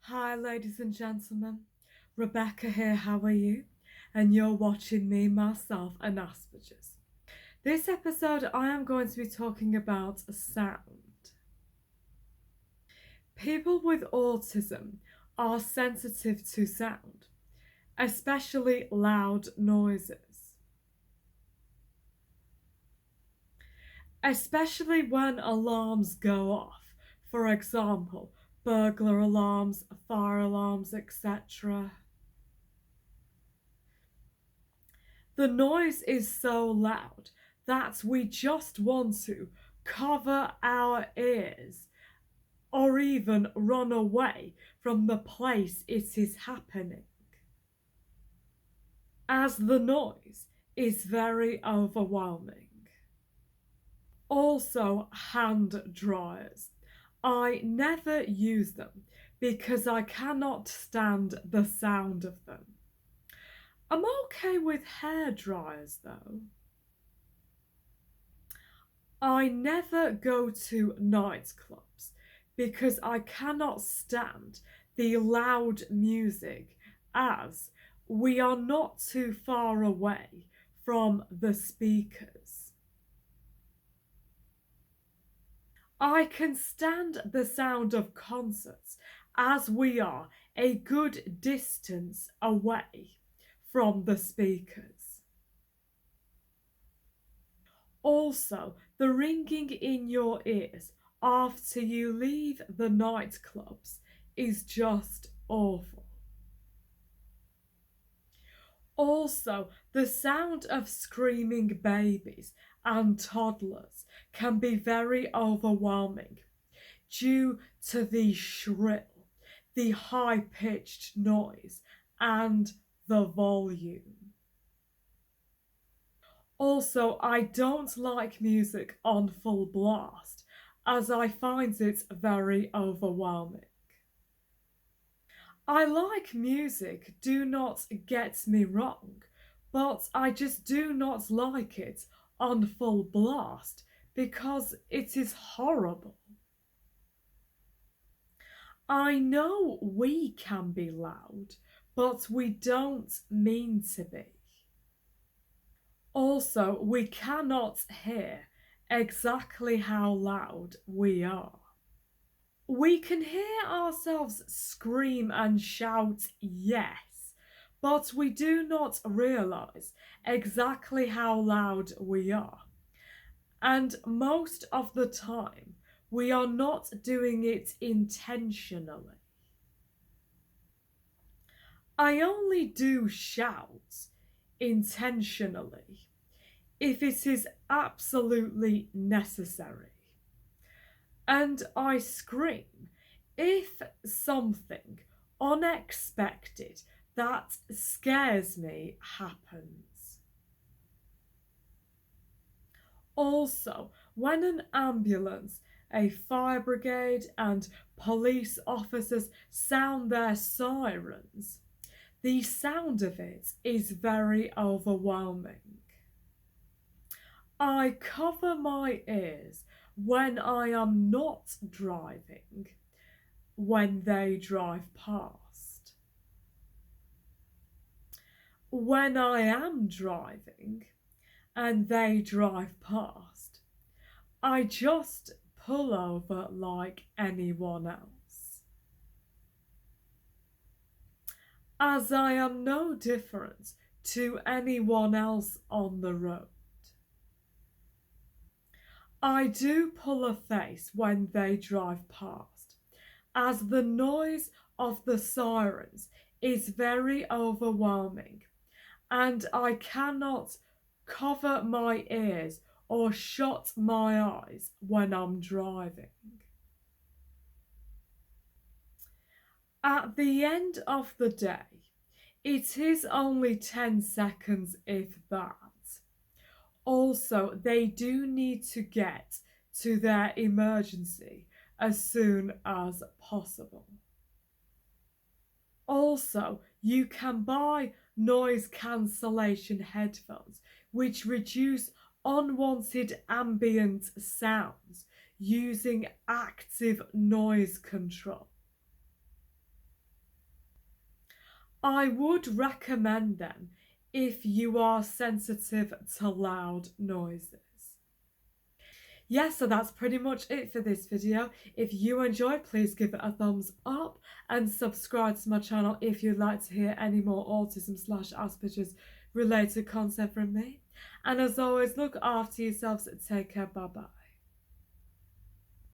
Hi, ladies and gentlemen. Rebecca here, how are you? And you're watching me, myself, and Asperger's. This episode, I am going to be talking about sound. People with autism are sensitive to sound, especially loud noises. Especially when alarms go off, for example, burglar alarms, fire alarms, etc. The noise is so loud that we just want to cover our ears or even run away from the place it is happening, as the noise is very overwhelming. Also, hand dryers. I never use them because I cannot stand the sound of them. I'm okay with hair dryers though. I never go to nightclubs because I cannot stand the loud music, as we are not too far away from the speakers. I can stand the sound of concerts as we are a good distance away from the speakers. Also, the ringing in your ears after you leave the nightclubs is just awful. Also, the sound of screaming babies and toddlers can be very overwhelming due to the shrill, the high-pitched noise, and the volume. Also, I don't like music on full blast as I find it very overwhelming. I like music, do not get me wrong, but I just do not like it on full blast because it is horrible. I know we can be loud, but we don't mean to be. Also, we cannot hear exactly how loud we are. We can hear ourselves scream and shout, yes, but we do not realise exactly how loud we are. And most of the time, we are not doing it intentionally. I only do shout intentionally if it is absolutely necessary. And I scream if something unexpected that scares me happens. Also, when an ambulance, a fire brigade, and police officers sound their sirens, the sound of it is very overwhelming. I cover my ears when I am not driving, when they drive past. When I am driving and they drive past, I just pull over like anyone else, as I am no different to anyone else on the road. I do pull a face when they drive past, as the noise of the sirens is very overwhelming and I cannot cover my ears or shut my eyes when I'm driving. At the end of the day, it is only 10 seconds if that. Also, they do need to get to their emergency as soon as possible. Also, you can buy noise cancellation headphones which reduce unwanted ambient sounds using active noise control. I would recommend them if you are sensitive to loud noises. Yeah, so that's pretty much it for this video. If you enjoyed, please give it a thumbs up and subscribe to my channel if you'd like to hear any more autism/Asperger's related content from me. And as always, look after yourselves. Take care. Bye bye.